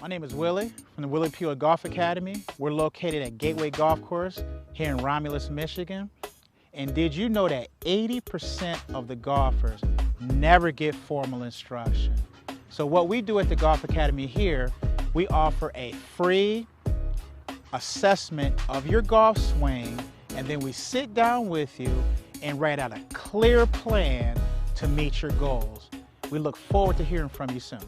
My name is Willie from the Willie Pua Golf Academy. We're located at Gateway Golf Course here in Romulus, Michigan. And did you know that 80% of the golfers never get formal instruction? So what we do at the Golf Academy here, we offer a free assessment of your golf swing, and then we sit down with you and write out a clear plan to meet your goals. We look forward to hearing from you soon.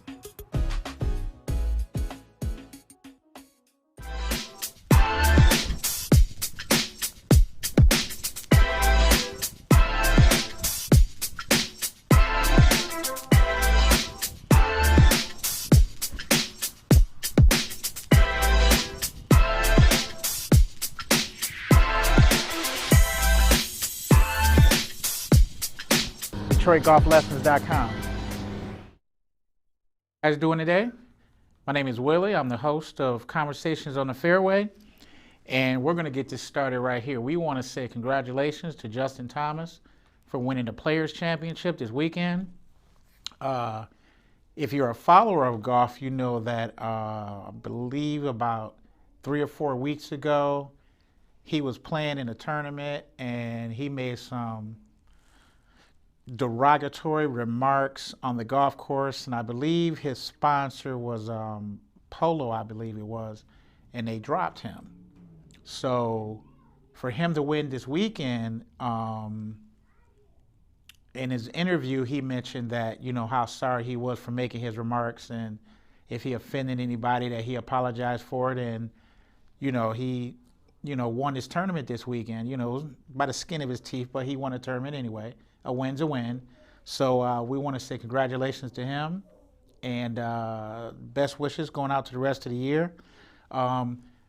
DetroitGolfLessons.com. How you guys doing today? My name is Willie. I'm the host of Conversations on the Fairway, and we're going to get this started right here. We want to say congratulations to Justin Thomas for winning the Players Championship this weekend. If you're a follower of golf, you know that I believe about 3 or 4 weeks ago, he was playing in a tournament and he made some derogatory remarks on the golf course, and I believe his sponsor was Polo, I believe it was, and they dropped him. So for him to win this weekend, in his interview he mentioned that, you know, how sorry he was for making his remarks, and if he offended anybody that he apologized for it, and he won his tournament this weekend, by the skin of his teeth, but he won a tournament anyway. A win's a win. So we want to say congratulations to him, and best wishes going out to the rest of the year.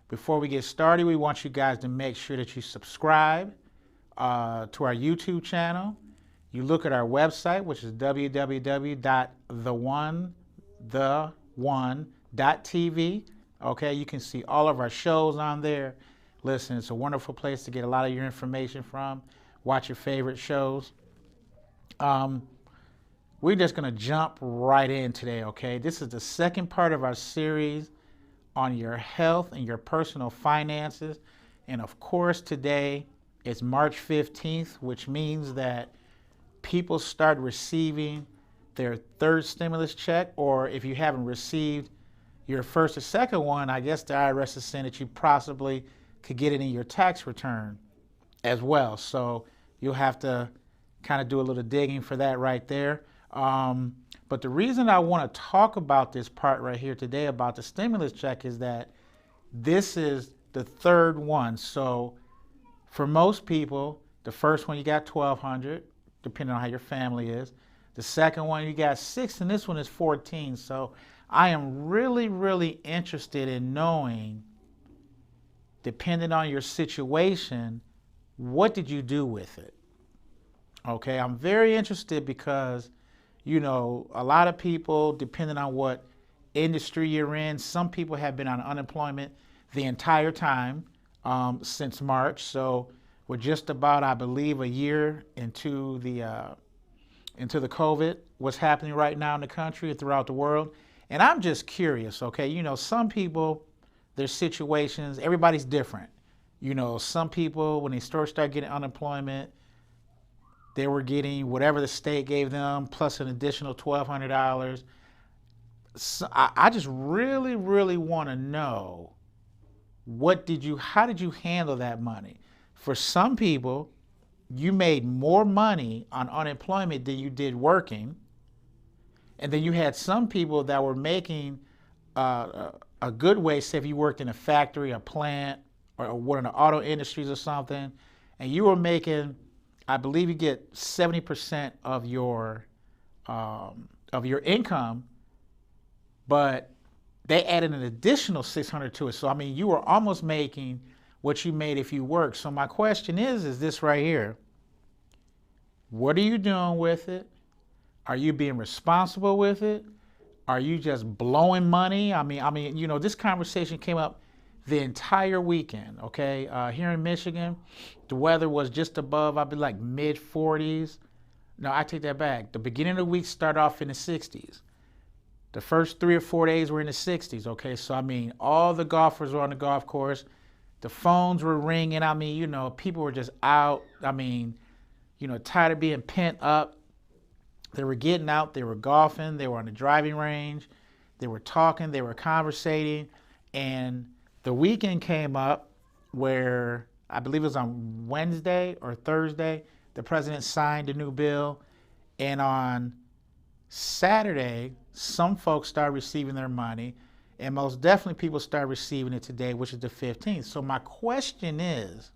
Before we get started, we want you guys to make sure that you subscribe to our YouTube channel. You look at our website, which is www.theone.tv. Okay, you can see all of our shows on there. Listen, it's a wonderful place to get a lot of your information from. Watch your favorite shows. We're just going to jump right in today, okay? This is the second part of our series on your health and your personal finances. And of course, today is March 15th, which means that people start receiving their third stimulus check, or if you haven't received your first or second one, I guess the IRS is saying that you possibly could get it in your tax return as well. So you'll have to kind of do a little digging for that right there. But the reason I want to talk about this part right here today about the stimulus check is that this is the third one. So for most people, the first one you got $1,200, depending on how your family is. The second one you got $6, and this one is $14. So I am really, really interested in knowing, depending on your situation, what did you do with it? Okay, I'm very interested because, a lot of people, depending on what industry you're in, some people have been on unemployment the entire time since March. So we're just about, I believe, a year into the COVID, what's happening right now in the country and throughout the world. And I'm just curious, okay, some people, their situations, everybody's different. Some people, when they start getting unemployment, they were getting whatever the state gave them plus an additional $1,200. So I just really, really want to know, how did you handle that money? For some people, you made more money on unemployment than you did working. And then you had some people that were making a good way, say if you worked in a factory, a plant, or one of the auto industries or something, and you were making, I believe you get 70% of your income, but they added an additional $600 to it. So I mean, you were almost making what you made if you worked. So my question is this right here. What are you doing with it? Are you being responsible with it? Are you just blowing money? I mean, this conversation came up the entire weekend, okay? Here in Michigan, the weather was just above, I'd be like mid 40s. No, I take that back. The beginning of the week started off in the 60s. The first 3 or 4 days were in the 60s, okay? So, I mean, all the golfers were on the golf course. The phones were ringing. I mean, people were just out. I mean, tired of being pent up. They were getting out. They were golfing. They were on the driving range. They were talking. They were conversating. And the weekend came up where I believe it was on Wednesday or Thursday, the president signed a new bill. And on Saturday, some folks start receiving their money, and most definitely people start receiving it today, which is the 15th. So my question is,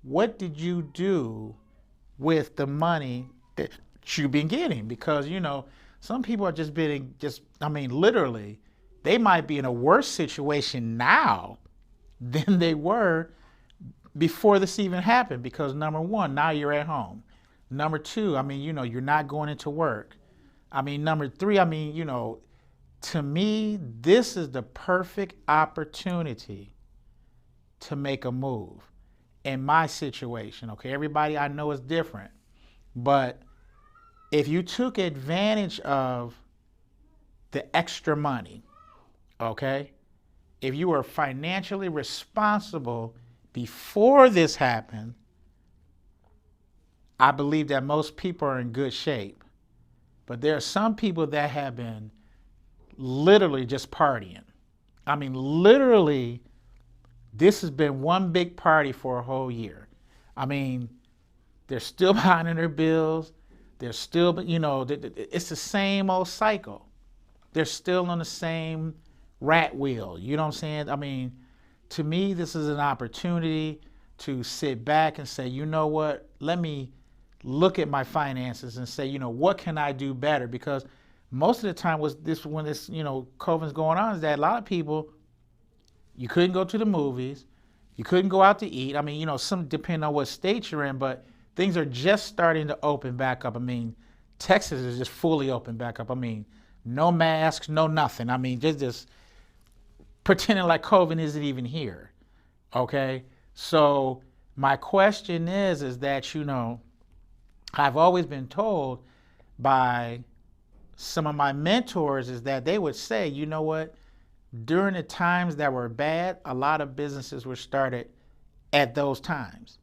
what did you do with the money that you've been getting? Because, some people are literally, they might be in a worse situation now than they were before this even happened, because number one, now you're at home. Number two, you're not going into work. Number three, to me, this is the perfect opportunity to make a move in my situation, okay? Everybody I know is different. But if you took advantage of the extra money, okay? If you were financially responsible before this happened, I believe that most people are in good shape. But there are some people that have been literally just partying. Literally, this has been one big party for a whole year. They're still behind on their bills. They're still, it's the same old cycle. They're still on the same rat wheel. You know what I'm saying? To me, this is an opportunity to sit back and say, you know what, let me look at my finances and say, what can I do better? Because most of the time when this COVID's going on is that a lot of people, you couldn't go to the movies, you couldn't go out to eat. Some depending on what state you're in, but things are just starting to open back up. Texas is just fully open back up. No masks, no nothing. Just pretending like COVID isn't even here, okay? So my question is that, I've always been told by some of my mentors is that they would say, you know what, during the times that were bad, a lot of businesses were started at those times.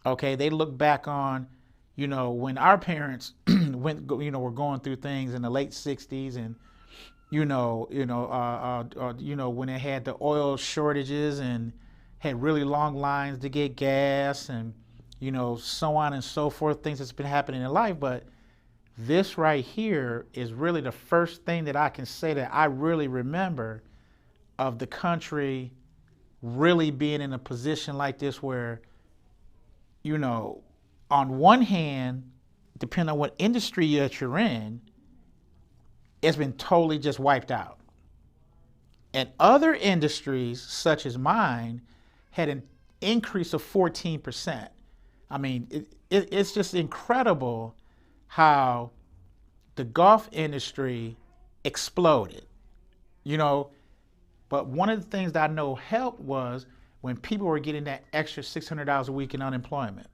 Okay, they look back on, when our parents were going through things in the late 60s and, when they had the oil shortages and had really long lines to get gas and, so on and so forth, things that's been happening in life. But this right here is really the first thing that I can say that I really remember of the country really being in a position like this where, on one hand, depending on what industry that you're in, it's been totally just wiped out. And other industries, such as mine, had an increase of 14%. It's just incredible how the golf industry exploded, But one of the things that I know helped was when people were getting that extra $600 a week in unemployment,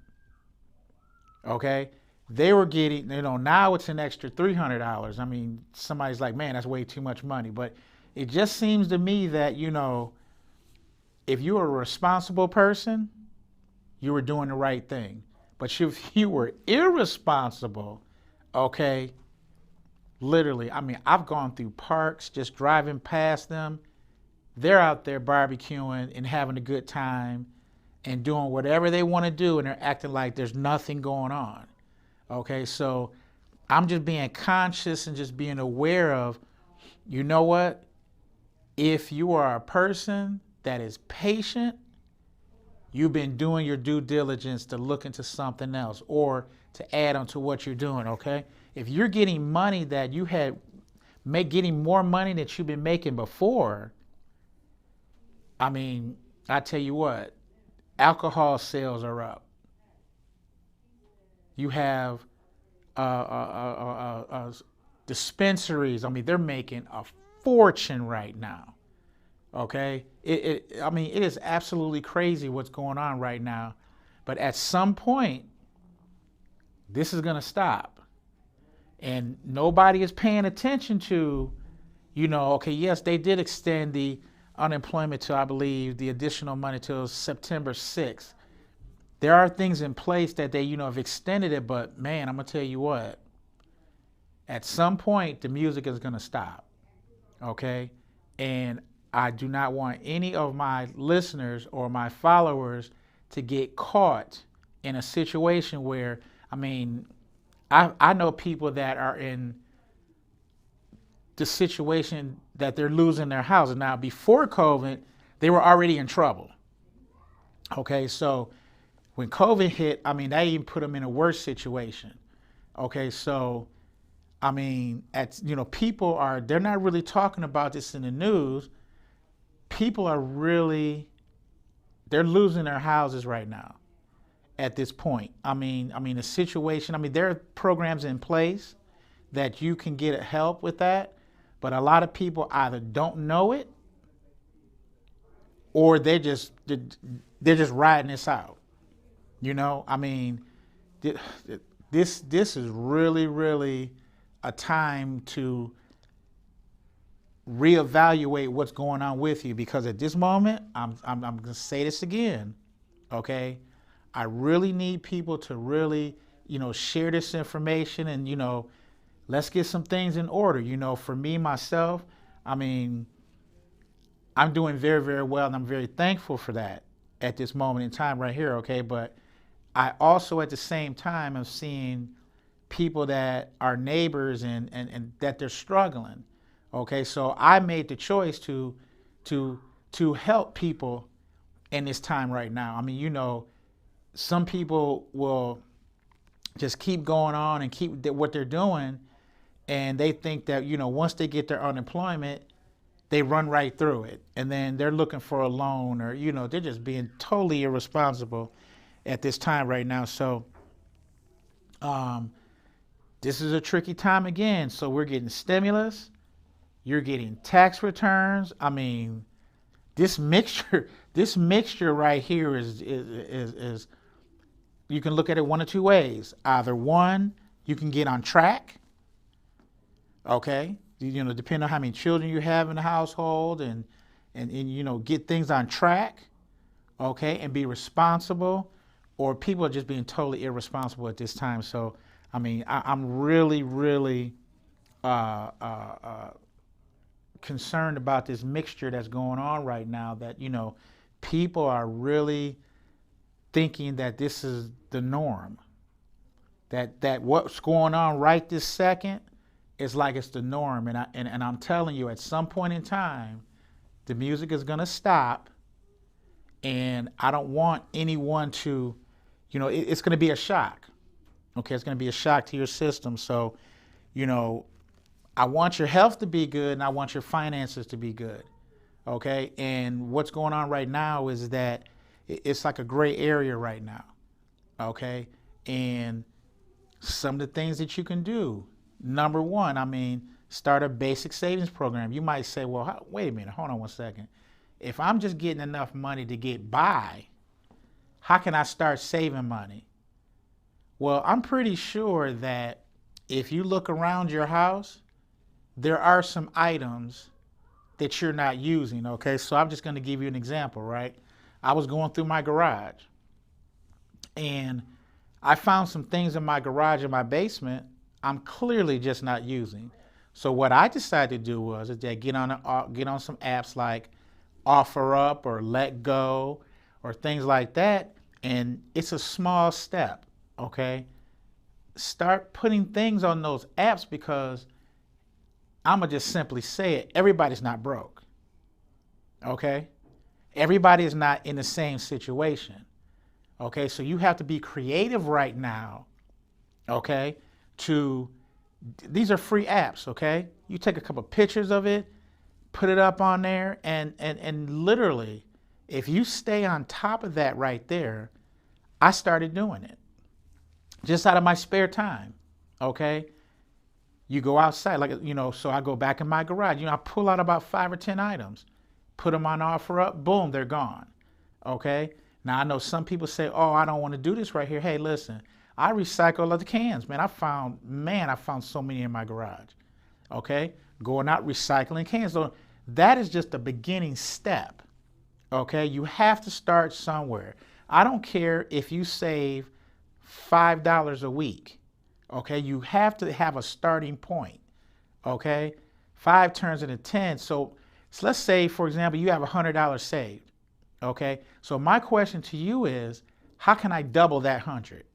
okay? They were getting, now it's an extra $300. Somebody's like, man, that's way too much money. But it just seems to me that, if you're a responsible person, you were doing the right thing. But if you were irresponsible, okay, literally, I've gone through parks, just driving past them. They're out there barbecuing and having a good time and doing whatever they want to do, and they're acting like there's nothing going on. Okay, so I'm just being conscious and just being aware of, you know what? If you are a person that is patient, you've been doing your due diligence to look into something else or to add on to what you're doing, okay? If you're getting money that you had, getting more money that you've been making before, I tell you what, alcohol sales are up. You have dispensaries. They're making a fortune right now. Okay, it is absolutely crazy what's going on right now. But at some point, this is going to stop. And nobody is paying attention to, okay, yes, they did extend the unemployment to, I believe, the additional money till September 6th. There are things in place that they, have extended it, but man, I'm going to tell you what, at some point, the music is going to stop, okay? And I do not want any of my listeners or my followers to get caught in a situation where, I know people that are in the situation that they're losing their houses. Now, before COVID, they were already in trouble. Okay, so when COVID hit, that even put them in a worse situation. Okay, so, people they're not really talking about this in the news. People are they're losing their houses right now at this point. The situation, there are programs in place that you can get help with that, but a lot of people either don't know it or they're just riding this out. This is really a time to reevaluate what's going on with you, because at this moment, I'm going to say this again, okay? I really need people to really, share this information and, let's get some things in order. For me, myself, I'm doing very, very well, and I'm very thankful for that at this moment in time right here, okay? But I also, at the same time, am seeing people that are neighbors and that they're struggling, okay? So I made the choice to help people in this time right now. Some people will just keep going on and keep what they're doing, and they think that, once they get their unemployment, they run right through it. And then they're looking for a loan, or, they're just being totally irresponsible at this time right now. So this is a tricky time again. So we're getting stimulus. You're getting tax returns. This mixture right here is you can look at it one of two ways. Either one, you can get on track, okay? Depending on how many children you have in the household and get things on track, okay, and be responsible, or people are just being totally irresponsible at this time. So, I'm really concerned about this mixture that's going on right now, that, people are really thinking that this is the norm, that what's going on right this second is like it's the norm. And I'm telling you, at some point in time, the music is going to stop, and I don't want anyone to, it's going to be a shock. Okay, it's going to be a shock to your system. So, I want your health to be good, and I want your finances to be good. Okay, and what's going on right now is that it's like a gray area right now. Okay, and some of the things that you can do. Number one, start a basic savings program. You might say, well, wait a minute, hold on one second. If I'm just getting enough money to get by, how can I start saving money? Well, I'm pretty sure that if you look around your house, there are some items that you're not using, okay? So I'm just going to give you an example, right? I was going through my garage, and I found some things in my garage in my basement I'm clearly just not using. So what I decided to do was get on some apps like OfferUp or Let Go or things like that, and it's a small step, okay? Start putting things on those apps, because I'm going to just simply say it, everybody's not broke, okay? Everybody is not in the same situation, okay? So you have to be creative right now, okay? These are free apps, okay? You take a couple pictures of it, put it up on there, and literally, if you stay on top of that right there, I started doing it just out of my spare time, okay? You go outside, so I go back in my garage. I pull out about 5 or 10 items, put them on OfferUp, boom, they're gone, okay? Now, I know some people say, oh, I don't want to do this right here. Hey, listen, I recycle other cans, man. I found so many in my garage. Okay, going out recycling cans. So that is just the beginning step. Okay, you have to start somewhere. I don't care if you save $5 a week. Okay, you have to have a starting point. Okay, 5 turns into 10. So let's say, for example, you have $100 saved. Okay, so my question to you is, how can I double that 100?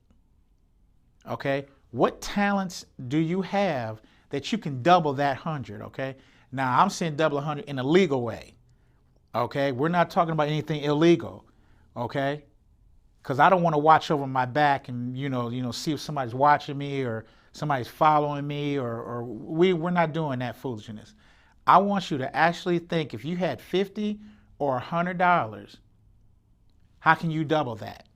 Okay, what talents do you have that you can double that 100? Okay, now I'm saying double 100 in a legal way. Okay, we're not talking about anything illegal. Okay, because I don't want to watch over my back and see if somebody's watching me or somebody's following me or we're not doing that foolishness. I want you to actually think, if you had $50 or $100, how can you double that?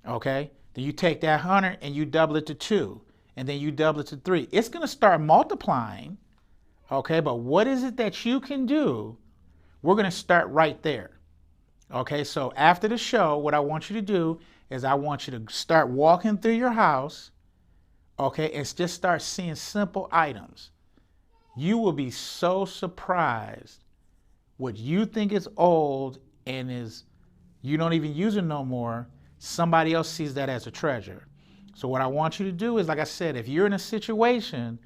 Okay, then you take that 100 and you double it to 2, and then you double it to 3. It's going to start multiplying. Okay, but what is it that you can do? We're going to start right there. Okay, so after the show, what I want you to do is I want you to start walking through your house, okay, and just start seeing simple items. You will be so surprised what you think is old and you don't even use it no more. Somebody else sees that as a treasure. So what I want you to do is, like I said, if you're in a situation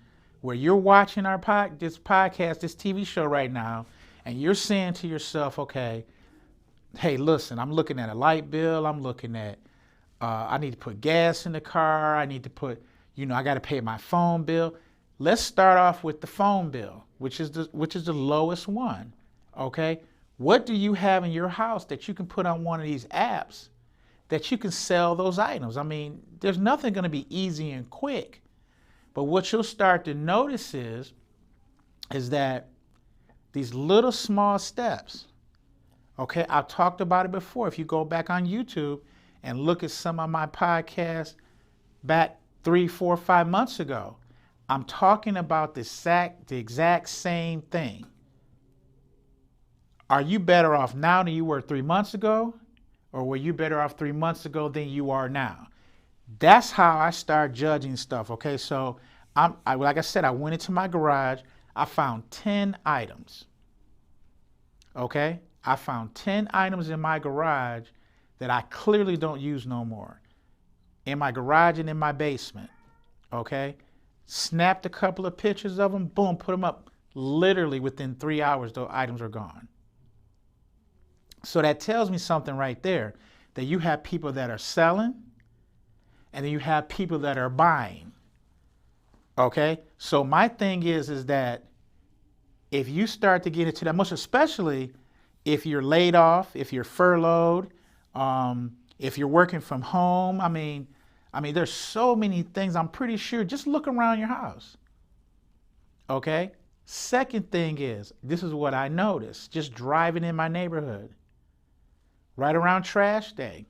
where you're watching this podcast, this TV show right now, and you're saying to yourself, okay, hey, listen, I'm looking at a light bill. I'm looking at, I need to put gas in the car. I need to put, I got to pay my phone bill. Let's start off with the phone bill, which is the lowest one. Okay. What do you have in your house that you can put on one of these apps that you can sell those items? I mean, there's nothing going to be easy and quick. But what you'll start to notice is that these little small steps, okay, I've talked about it before. If you go back on YouTube and look at some of my podcasts back 3, 4, 5 months ago, I'm talking about the exact same thing. Are you better off now than you were 3 months ago? Or were you better off 3 months ago than you are now? That's how I start judging stuff, okay? So, like I said, I went into my garage. I found 10 items, okay? I found 10 items in my garage that I clearly don't use no more. In my garage and in my basement, okay? Snapped a couple of pictures of them, boom, put them up. Literally within 3 hours, those items are gone. So that tells me something right there, that you have people that are selling and then you have people that are buying. Okay? So my thing is that if you start to get into that, most especially if you're laid off, if you're furloughed, if you're working from home, I mean, there's so many things. I'm pretty sure. Just look around your house. Okay? Second thing is, this is what I noticed just driving in my neighborhood. Right around trash day,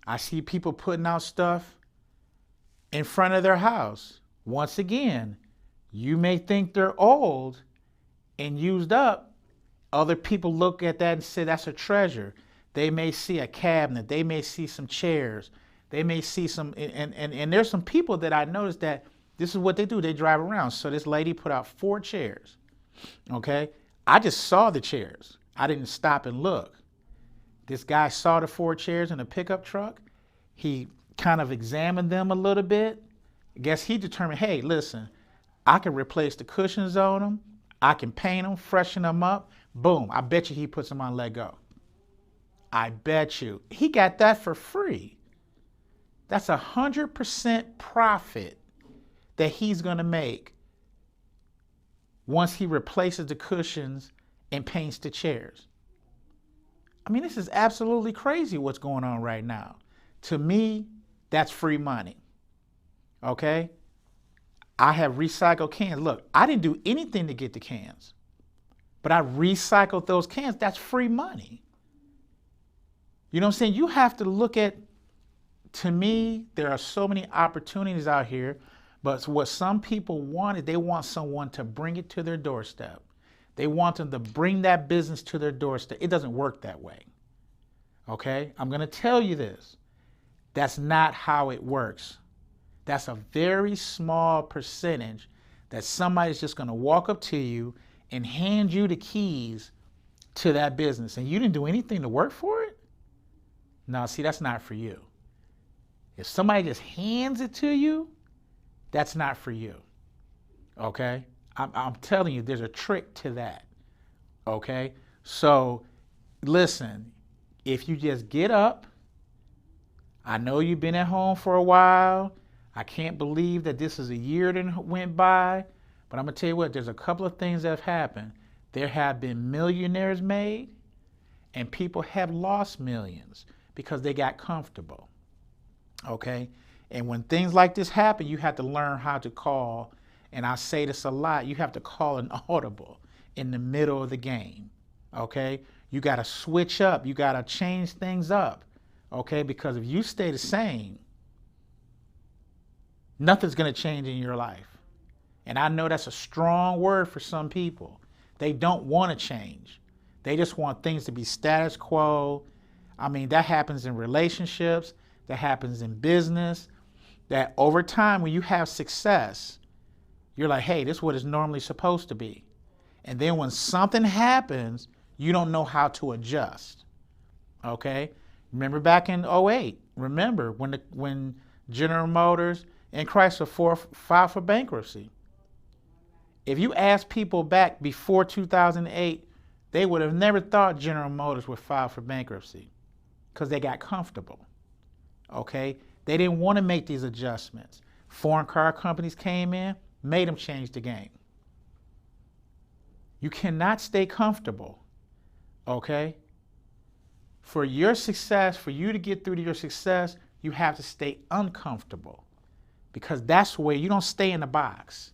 I see people putting out stuff in front of their house. Once again, you may think they're old and used up. Other people look at that and say that's a treasure. They may see a cabinet. They may see some chairs. They may see some, and there's some people that I noticed that this is what they do. They drive around. So this lady put out 4 chairs. Okay. I just saw the chairs. I didn't stop and look. This guy saw the 4 chairs in a pickup truck. He kind of examined them a little bit. I guess he determined, hey, listen, I can replace the cushions on them. I can paint them, freshen them up. Boom. I bet you he puts them on let go. I bet you. He got that for free. That's 100% profit that he's going to make once he replaces the cushions and paints the chairs. I mean, this is absolutely crazy what's going on right now. To me, that's free money. Okay? I have recycled cans. Look, I didn't do anything to get the cans, but I recycled those cans. That's free money. You know what I'm saying? You have to look at, to me, there are so many opportunities out here, but what some people want is they want someone to bring it to their doorstep. They want them to bring that business to their doorstep. It doesn't work that way. Okay? I'm going to tell you this. That's not how it works. That's a very small percentage that somebody's just going to walk up to you and hand you the keys to that business, and you didn't do anything to work for it? No, see, that's not for you. If somebody just hands it to you, that's not for you. Okay? I'm telling you, there's a trick to that. Okay? So, listen, if you just get up, I know you've been at home for a while. I can't believe that this is a year that went by, but I'm going to tell you what, there's a couple of things that have happened. There have been millionaires made, and people have lost millions because they got comfortable. Okay? And when things like this happen, you have to learn how to call, and I say this a lot, you have to call an audible in the middle of the game. Okay? You got to switch up. You got to change things up. Okay? Because if you stay the same, nothing's going to change in your life. And I know that's a strong word for some people. They don't want to change. They just want things to be status quo. I mean, that happens in relationships. That happens in business. That over time, when you have success, you're like, hey, this is what it's normally supposed to be. And then when something happens, you don't know how to adjust. Okay? Remember back in 2008, remember when General Motors and Chrysler filed for bankruptcy. If you ask people back before 2008, they would have never thought General Motors would file for bankruptcy because they got comfortable. Okay? They didn't want to make these adjustments. Foreign car companies came in, made them change the game. You cannot stay comfortable. Okay? For your success, for you to get through to your success, you have to stay uncomfortable, because that's where you don't stay in the box.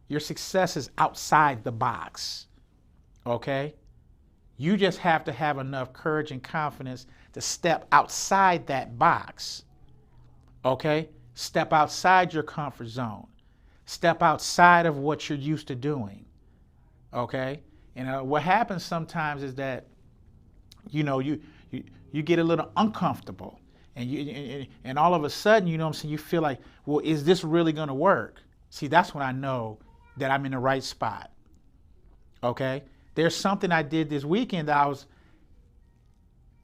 Your success is outside the box. Okay? You just have to have enough courage and confidence to step outside that box. Okay? Step outside your comfort zone. Step outside of what you're used to doing. Okay? And what happens sometimes is that, you know, you get a little uncomfortable, and all of a sudden, you know what I'm saying, you feel like, well, is this really going to work? See, that's when I know that I'm in the right spot. Okay? There's something I did this weekend that I was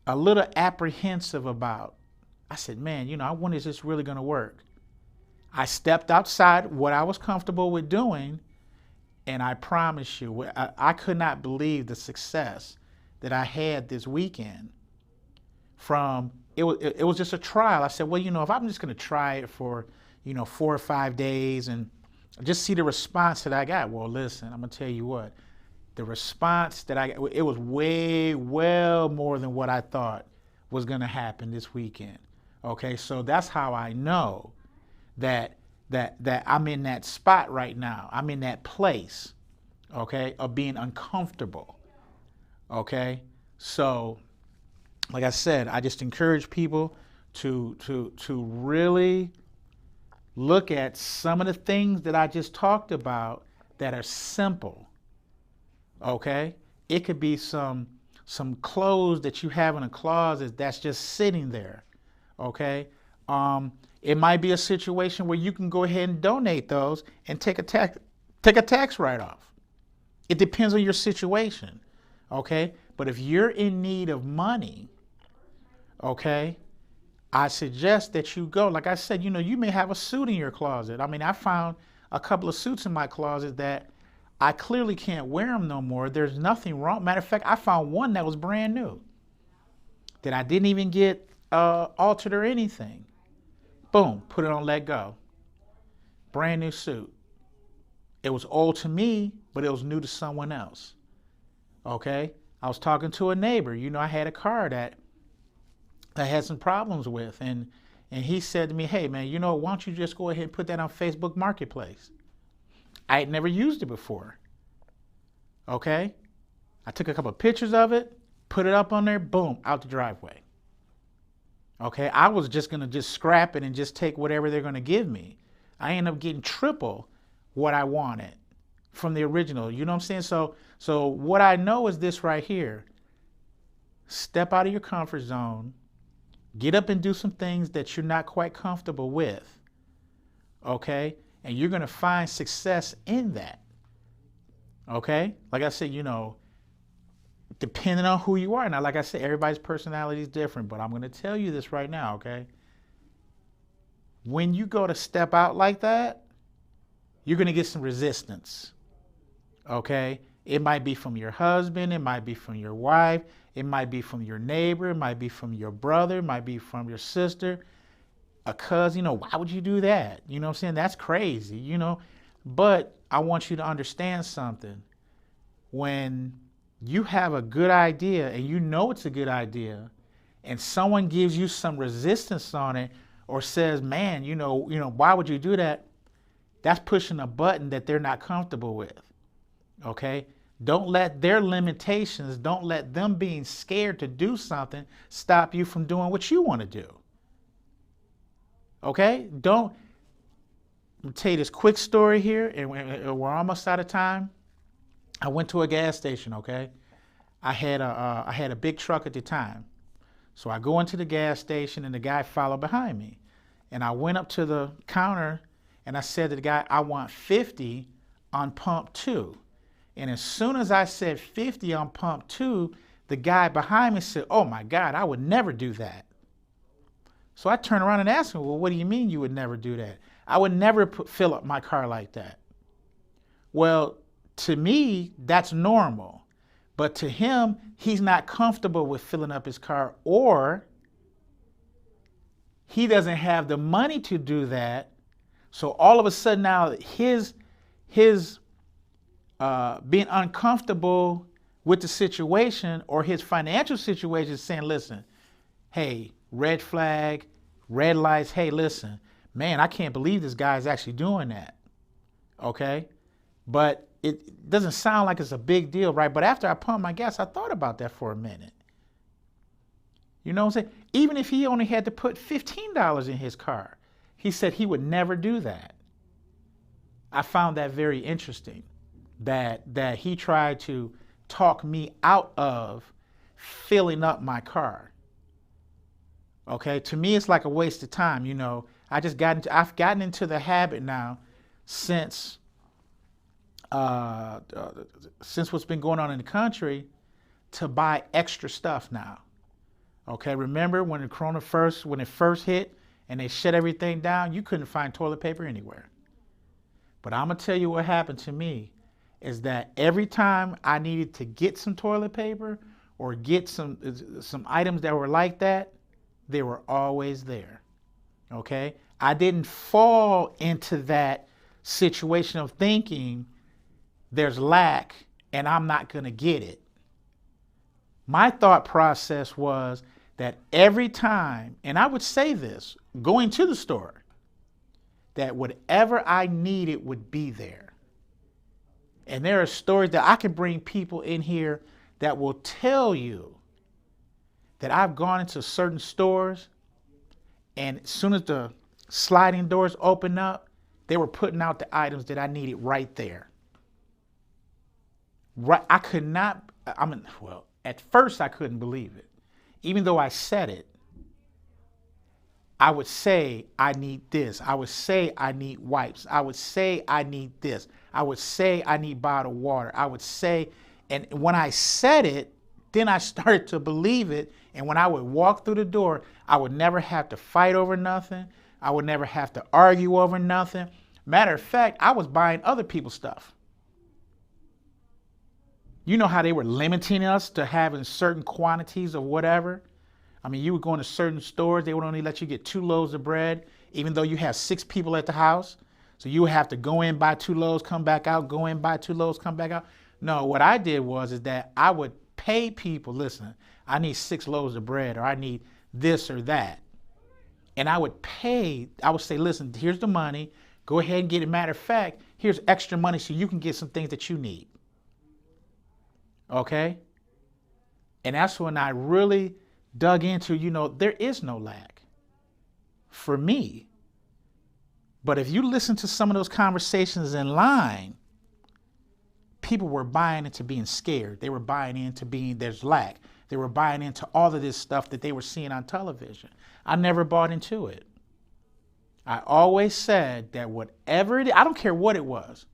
a little apprehensive about. I said, man, you know, I wonder, is this really going to work? I stepped outside what I was comfortable with doing, and I promise you, I could not believe the success that I had this weekend. It was just a trial. I said, well, you know, if I'm just going to try it for, you know, 4 or 5 days and just see the response that I got. Well, listen, I'm going to tell you what, the response that I got, it was well more than what I thought was going to happen this weekend. Okay, so that's how I know that I'm in that spot right now. I'm in that place, okay, of being uncomfortable. Okay, so like I said, I just encourage people to really look at some of the things that I just talked about that are simple. Okay, it could be some clothes that you have in a closet that's just sitting there. Okay, it might be a situation where you can go ahead and donate those and take a tax write-off. It depends on your situation. Okay, but if you're in need of money, okay, I suggest that you go. Like I said, you know, you may have a suit in your closet. I mean, I found a couple of suits in my closet that I clearly can't wear them no more. There's nothing wrong. Matter of fact, I found one that was brand new that I didn't even get altered or anything. Boom, put it on let go. Brand new suit. It was old to me, but it was new to someone else. Okay, I was talking to a neighbor. You know, I had a car that I had some problems with, and he said to me, hey man, you know, why don't you just go ahead and put that on Facebook Marketplace? I had never used it before. Okay, I took a couple of pictures of it, put it up on there, boom, out the driveway. Okay, I was just gonna just scrap it and just take whatever they're gonna give me. I ended up getting triple what I wanted from the original. You know what I'm saying? So what I know is this right here. Step out of your comfort zone. Get up and do some things that you're not quite comfortable with. Okay? And you're going to find success in that. Okay? Like I said, depending on who you are. Now, like I said, everybody's personality is different, but I'm going to tell you this right now, okay? When you go to step out like that, you're going to get some resistance. Okay? It might be from your husband, it might be from your wife, it might be from your neighbor, it might be from your brother, it might be from your sister, a cousin. Why would you do that? You know what I'm saying? That's crazy, But I want you to understand something. When you have a good idea and you know it's a good idea, and someone gives you some resistance on it or says, man, why would you do that? That's pushing a button that they're not comfortable with. Okay? Don't let their limitations, don't let them being scared to do something stop you from doing what you want to do. Okay? I'm gonna tell you this quick story here, and we're almost out of time. I went to a gas station, okay? I had a big truck at the time. So I go into the gas station and the guy followed behind me. And I went up to the counter and I said to the guy, I want 50 on pump 2. And as soon as I said 50 on pump 2, the guy behind me said, oh my God, I would never do that. So I turned around and asked him, well, what do you mean you would never do that? I would never fill up my car like that. Well, to me, that's normal. But to him, he's not comfortable with filling up his car, or he doesn't have the money to do that. So all of a sudden now his being uncomfortable with the situation, or his financial situation, is saying, listen, hey, red flag, red lights, hey, listen, man, I can't believe this guy is actually doing that. Okay? But it doesn't sound like it's a big deal, right? But after I pumped my gas, I thought about that for a minute. You know what I'm saying? Even if he only had to put $15 in his car, he said he would never do that. I found that very interesting, that he tried to talk me out of filling up my car. Okay, to me, it's like a waste of time. I've gotten into the habit now since what's been going on in the country, to buy extra stuff now. Okay, remember when when it first hit and they shut everything down, you couldn't find toilet paper anywhere. But I'm gonna tell you what happened to me is that every time I needed to get some toilet paper or get some items that were like that, they were always there. Okay, I didn't fall into that situation of thinking there's lack and I'm not going to get it. My thought process was that every time, and I would say this, going to the store, that whatever I needed would be there. And there are stories that I can bring people in here that will tell you that I've gone into certain stores, and as soon as the sliding doors open up, they were putting out the items that I needed right there. Right, I could not, at first I couldn't believe it. Even though I said it, I would say I need this. I would say I need wipes. I would say I need this. I would say I need bottled water. I would say, and when I said it, then I started to believe it. And when I would walk through the door, I would never have to fight over nothing. I would never have to argue over nothing. Matter of fact, I was buying other people's stuff. You know how they were limiting us to having certain quantities of whatever? I mean, you would go into certain stores, they would only let you get 2 loaves of bread, even though you have 6 people at the house. So you would have to go in, buy 2 loaves, come back out, go in, buy 2 loaves, come back out. No, what I did is that I would pay people, listen, I need 6 loaves of bread, or I need this or that. And I would say, listen, here's the money, go ahead and get it. Matter of fact, here's extra money so you can get some things that you need. Okay? And that's when I really dug into, there is no lack for me. But if you listen to some of those conversations in line, people were buying into being scared. They were buying into being there's lack. They were buying into all of this stuff that they were seeing on television. I never bought into it. I always said that whatever it is, I don't care what it was.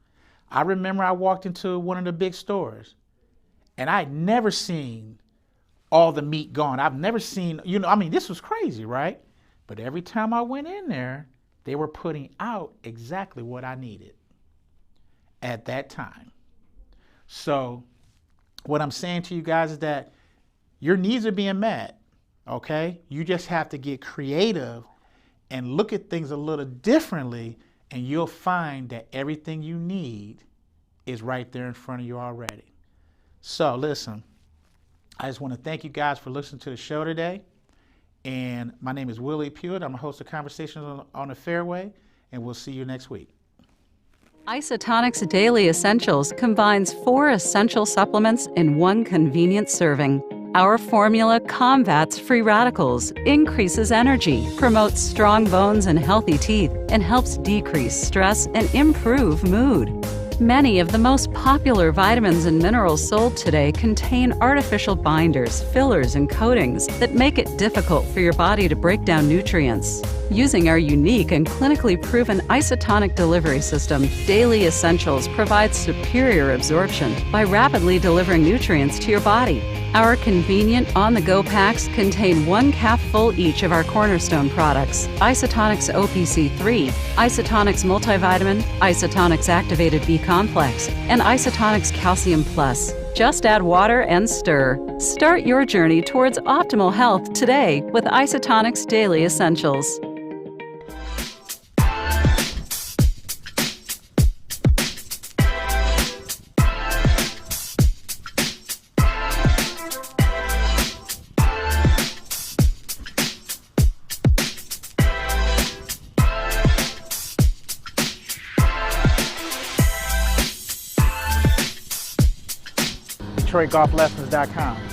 I remember I walked into one of the big stores and I had never seen all the meat gone. I've never seen, this was crazy, right? But every time I went in there, they were putting out exactly what I needed at that time. So what I'm saying to you guys is that your needs are being met, okay? You just have to get creative and look at things a little differently, and you'll find that everything you need is right there in front of you already. So listen, I just want to thank you guys for listening to the show today. And my name is Willie Pewitt. I'm a host of Conversations on the Fairway, and we'll see you next week. Isotonics Daily Essentials combines 4 essential supplements in one convenient serving. Our formula combats free radicals, increases energy, promotes strong bones and healthy teeth, and helps decrease stress and improve mood. Many of the most popular vitamins and minerals sold today contain artificial binders, fillers, and coatings that make it difficult for your body to break down nutrients. Using our unique and clinically proven isotonic delivery system, Daily Essentials provides superior absorption by rapidly delivering nutrients to your body. Our convenient on-the-go packs contain 1 capful each of our cornerstone products: Isotonics OPC3, Isotonics Multivitamin, Isotonics Activated B Complex, and Isotonics Calcium Plus. Just add water and stir. Start your journey towards optimal health today with Isotonics Daily Essentials. DetroitGolfLessons.com.